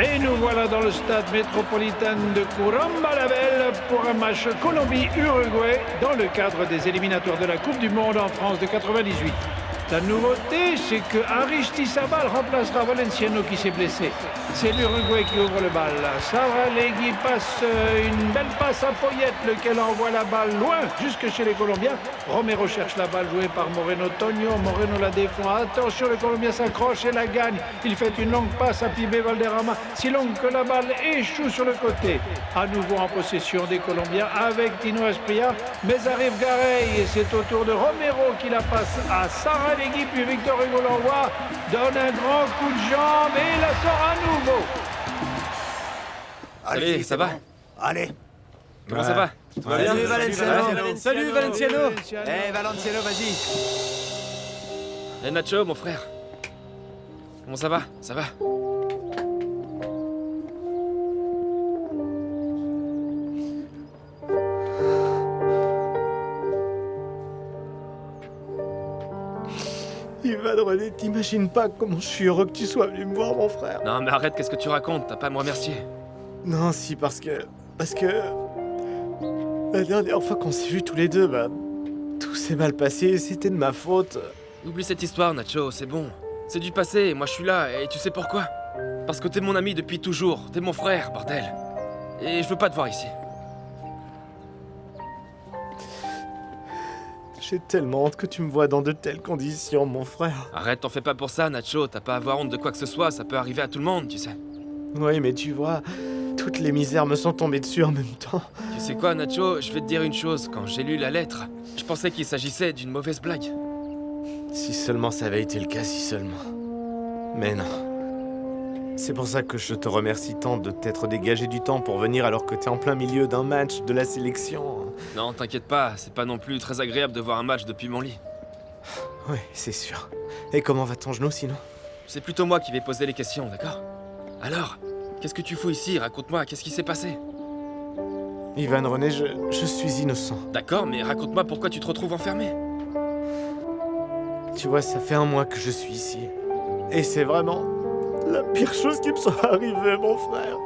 Et nous voilà dans le stade métropolitain de Curamba-la-Belle pour un match Colombie-Uruguay dans le cadre des éliminatoires de la Coupe du Monde en France de 98. La nouveauté, c'est que Aristizábal remplacera Valenciano qui s'est blessé. C'est l'Uruguay qui ouvre le bal. Saralegui passe une belle passe à Poyet, lequel envoie la balle loin, jusque chez les Colombiens. Romero cherche la balle jouée par Moreno Tonio. Moreno la défend. Attention, le Colombien s'accroche et la gagne. Il fait une longue passe à Pibe Valderrama, si longue que la balle échoue sur le côté. À nouveau en possession des Colombiens avec Tino Asprilla, mais arrive Garay et c'est au tour de Romero qui la passe à Saralegui, puis Victor Hugo l'envoie, donne un grand coup de jambe et il la sort à nouveau. Salut, ça va? Allez. Comment ça va? Tout va bien? Salut Valenciano. Salut Valenciano. Eh Valenciano, vas-y. Eh Nacho, mon frère. Comment ça va? Ça va? Ivan René, t'imagines pas comment je suis heureux que tu sois venu me voir, mon frère. Non, mais arrête, qu'est-ce que tu racontes? T'as pas à me remercier. Non, si, parce que... La dernière fois qu'on s'est vus tous les deux, bah... Tout s'est mal passé, c'était de ma faute. Oublie cette histoire, Nacho, c'est bon. C'est du passé, et moi je suis là, et tu sais pourquoi? Parce que t'es mon ami depuis toujours, t'es mon frère, bordel. Et je veux pas te voir ici. J'ai tellement honte que tu me vois dans de telles conditions, mon frère. Arrête, t'en fais pas pour ça, Nacho, t'as pas à avoir honte de quoi que ce soit, ça peut arriver à tout le monde, tu sais. Oui, mais tu vois, toutes les misères me sont tombées dessus en même temps. Tu sais quoi, Nacho, je vais te dire une chose, quand j'ai lu la lettre, je pensais qu'il s'agissait d'une mauvaise blague. Si seulement ça avait été le cas, si seulement. Mais non. C'est pour ça que je te remercie tant de t'être dégagé du temps pour venir alors que t'es en plein milieu d'un match de la sélection. Non, t'inquiète pas, c'est pas non plus très agréable de voir un match depuis mon lit. Oui, c'est sûr. Et comment va ton genou sinon? C'est plutôt moi qui vais poser les questions, d'accord? Alors, qu'est-ce que tu fous ici? Raconte-moi, qu'est-ce qui s'est passé? Ivan René, je suis innocent. D'accord, mais raconte-moi pourquoi tu te retrouves enfermé. Tu vois, ça fait un mois que je suis ici. Et c'est vraiment la pire chose qui me soit arrivée, mon frère.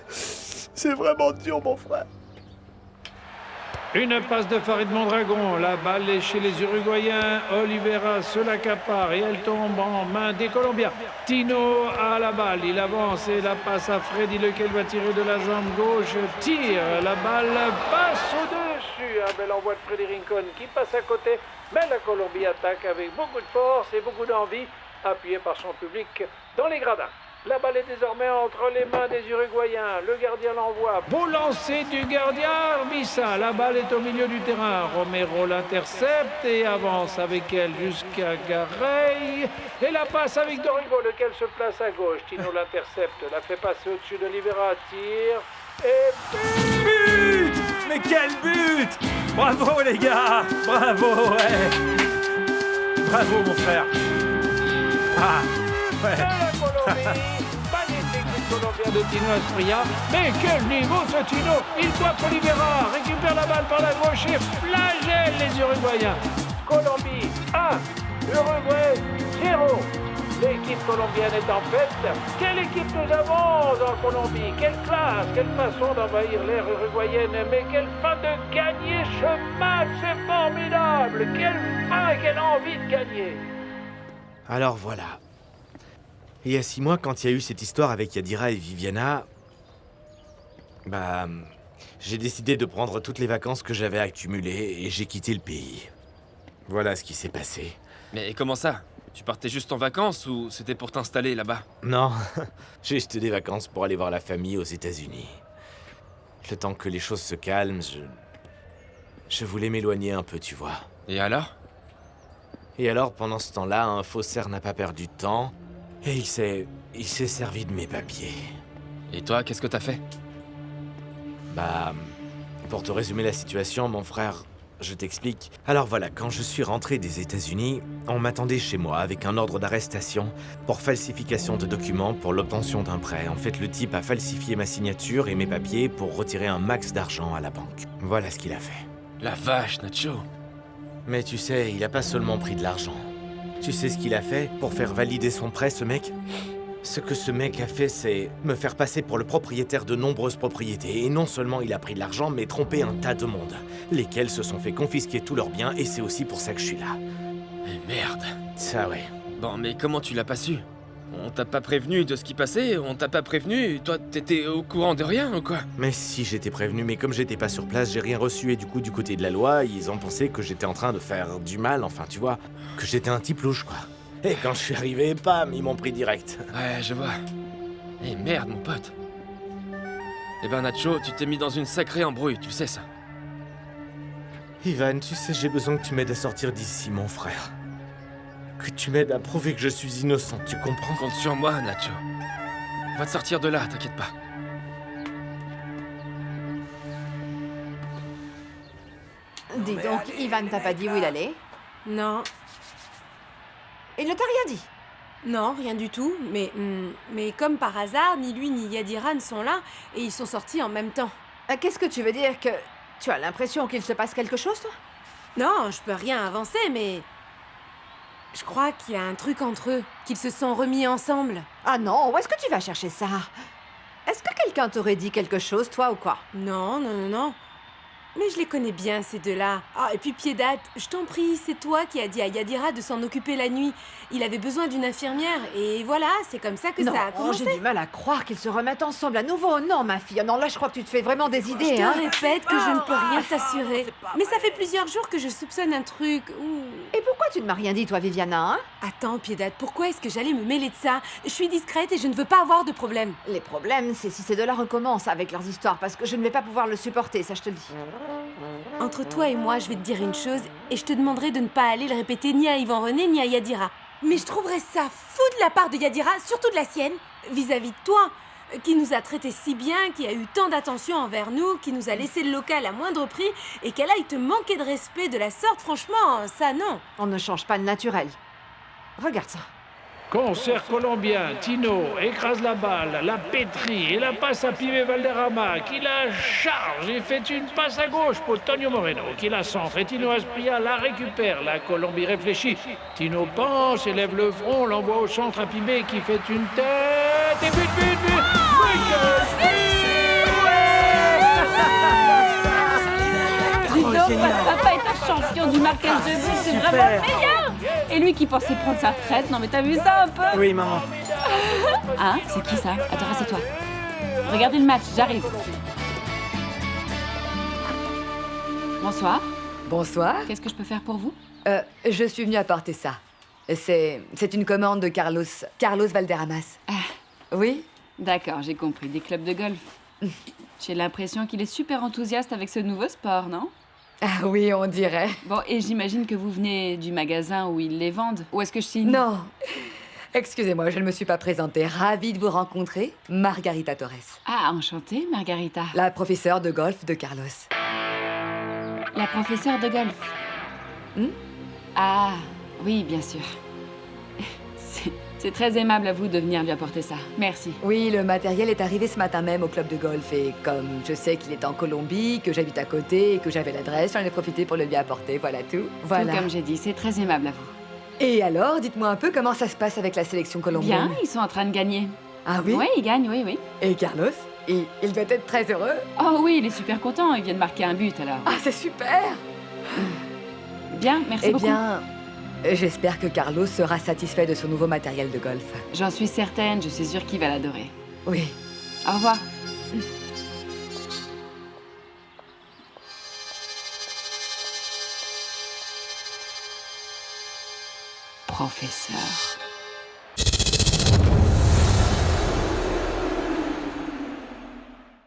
C'est vraiment dur, mon frère. Une passe de Farid Mondragon, la balle est chez les Uruguayens, Oliveira se l'accapare et elle tombe en main des Colombiens. Tino a la balle, il avance et la passe à Freddy, lequel va tirer de la jambe gauche, tire, la balle passe au-dessus. Un bel envoi de Freddy Rincon qui passe à côté, mais la Colombie attaque avec beaucoup de force et beaucoup d'envie, appuyée par son public dans les gradins. La balle est désormais entre les mains des Uruguayens. Le gardien l'envoie. Beau lancer du gardien Armissa. La balle est au milieu du terrain. Romero l'intercepte et avance avec elle jusqu'à Garay. Et la passe à Victor Hugo, lequel se place à gauche. Tino l'intercepte, la fait passer au-dessus d'Oliveira. Tire et... But! Mais quel but! Bravo les gars! Bravo, ouais! Bravo mon frère! Ah, ouais! Magnifique du Colombien de Tino Asprilla. Mais quel niveau ce Tino! Il doit Oliveira, récupère la balle par la gauche et flagelle les Uruguayens. Colombie 1, Uruguay 0. L'équipe colombienne est en fête. Quelle équipe nous avons en Colombie? Quelle classe, quelle façon d'envahir l'aire uruguayenne. Mais quelle fin de gagner ce match, c'est formidable. Quelle fin, quelle envie de gagner. Alors voilà. Il y a 6 mois, quand il y a eu cette histoire avec Yadira et Viviana, j'ai décidé de prendre toutes les vacances que j'avais accumulées et j'ai quitté le pays. Voilà ce qui s'est passé. Mais comment ça? Tu partais juste en vacances ou c'était pour t'installer là-bas? Non, juste des vacances pour aller voir la famille aux États-Unis. Le temps que les choses se calment, je voulais m'éloigner un peu, tu vois. Et alors? Et alors, pendant ce temps-là, un faussaire n'a pas perdu de temps, et il s'est servi de mes papiers. Et toi, qu'est-ce que t'as fait? Bah, pour te résumer la situation, mon frère, je t'explique. Alors voilà, quand je suis rentré des États-Unis, on m'attendait chez moi avec un ordre d'arrestation pour falsification de documents pour l'obtention d'un prêt. En fait, le type a falsifié ma signature et mes papiers pour retirer un max d'argent à la banque. Voilà ce qu'il a fait. La vache, Nacho. Mais tu sais, il a pas seulement pris de l'argent. Tu sais ce qu'il a fait pour faire valider son prêt, ce mec? Ce que ce mec a fait, c'est me faire passer pour le propriétaire de nombreuses propriétés. Et non seulement il a pris de l'argent, mais trompé un tas de monde, lesquels se sont fait confisquer tous leurs biens, et c'est aussi pour ça que je suis là. Mais merde. Ça, ouais. Bon, mais comment tu l'as pas su? On t'a pas prévenu de ce qui passait? On t'a pas prévenu? Toi, t'étais au courant de rien ou quoi? Mais si, j'étais prévenu, mais comme j'étais pas sur place, j'ai rien reçu, et du coup, du côté de la loi, ils ont pensé que j'étais en train de faire du mal, enfin, tu vois, que j'étais un type louche, quoi. Et quand je suis arrivé, bam, ils m'ont pris direct. Ouais, je vois. Eh merde, mon pote. Eh ben, Nacho, tu t'es mis dans une sacrée embrouille, tu sais ça. Ivan, tu sais, j'ai besoin que tu m'aides à sortir d'ici, mon frère. Que tu m'aides à prouver que je suis innocent, tu comprends? Compte sur moi, Nacho. On va te sortir de là, t'inquiète pas. Dis donc, Ivan t'a pas dit où il allait? Non. Il ne t'a rien dit? Non, rien du tout. Mais comme par hasard, ni lui ni Yadira ne sont là et ils sont sortis en même temps. Qu'est-ce que tu veux dire? Que tu as l'impression qu'il se passe quelque chose, toi? Non, je peux rien avancer, mais... Je crois qu'il y a un truc entre eux, qu'ils se sont remis ensemble. Ah non, où est-ce que tu vas chercher ça? Est-ce que quelqu'un t'aurait dit quelque chose, toi, ou quoi? Non, non, non, non. Mais je les connais bien, ces deux-là. Ah, et puis Piedad, je t'en prie, c'est toi qui as dit à Yadira de s'en occuper la nuit. Il avait besoin d'une infirmière, et voilà, c'est comme ça que non, ça a commencé. J'ai du mal à croire qu'ils se remettent ensemble à nouveau. Non, ma fille, non, là, je crois que tu te fais vraiment des idées, Je hein. te répète que je ne peux rien t'assurer. Mais ça fait plusieurs jours que je soupçonne un truc. Et pourquoi tu ne m'as rien dit, toi, Viviana, hein? Attends, Piedad, pourquoi est-ce que j'allais me mêler de ça? Je suis discrète et je ne veux pas avoir de problème. Les problèmes, c'est si ces deux-là recommencent avec leurs histoires, parce que je ne vais pas pouvoir le supporter, ça je te le dis. Entre toi et moi, je vais te dire une chose, et je te demanderai de ne pas aller le répéter ni à Yvan René ni à Yadira. Mais je trouverais ça fou de la part de Yadira, surtout de la sienne, vis-à-vis de toi, qui nous a traités si bien, qui a eu tant d'attention envers nous, qui nous a laissé le local à moindre prix, et qu'elle aille te manquer de respect de la sorte, franchement, ça non. On ne change pas de naturel. Regarde ça. Concert colombien, Tino écrase la balle, la pétrit et la passe à Pibe Valderrama, qui la charge et fait une passe à gauche pour Tonio Moreno, qui la centre et Tino Aspria la récupère. La Colombie réfléchit. Tino pense, élève le front, l'envoie au centre à Pibe qui fait une tête et but. Papa est un champion du marquage de but, c'est vraiment le meilleur. Et lui qui pensait prendre sa retraite, non mais t'as vu ça un peu? Oui, maman. Hein? C'est qui ça? Attends, rassez-toi. Regardez le match, j'arrive. Bonsoir. Bonsoir. Qu'est-ce que je peux faire pour vous? Je suis venue apporter ça. C'est une commande de Carlos Valderramas. Oui? D'accord, j'ai compris. Des clubs de golf. J'ai l'impression qu'il est super enthousiaste avec ce nouveau sport, non? Ah oui, on dirait. Bon, et j'imagine que vous venez du magasin où ils les vendent. Où est-ce que je signe? Non. Excusez-moi, je ne me suis pas présentée. Ravie de vous rencontrer, Margarita Torres. Ah, enchantée, Margarita. La professeure de golf de Carlos. La professeure de golf. Ah, oui, bien sûr. C'est très aimable à vous de venir lui apporter ça. Merci. Oui, le matériel est arrivé ce matin même au club de golf et comme je sais qu'il est en Colombie, que j'habite à côté et que j'avais l'adresse, j'en ai profité pour le lui apporter, voilà tout. Voilà. Tout comme j'ai dit, c'est très aimable à vous. Et alors, dites-moi un peu comment ça se passe avec la sélection colombienne. Bien, ils sont en train de gagner. Ah oui? Oui, ils gagnent, oui. Et Carlos? Il doit être très heureux. Oh oui, il est super content, il vient de marquer un but alors. Ah, c'est super! Bien, merci beaucoup. Eh bien, j'espère que Carlos sera satisfait de son nouveau matériel de golf. J'en suis certaine, je suis sûre qu'il va l'adorer. Oui. Au revoir. professeur.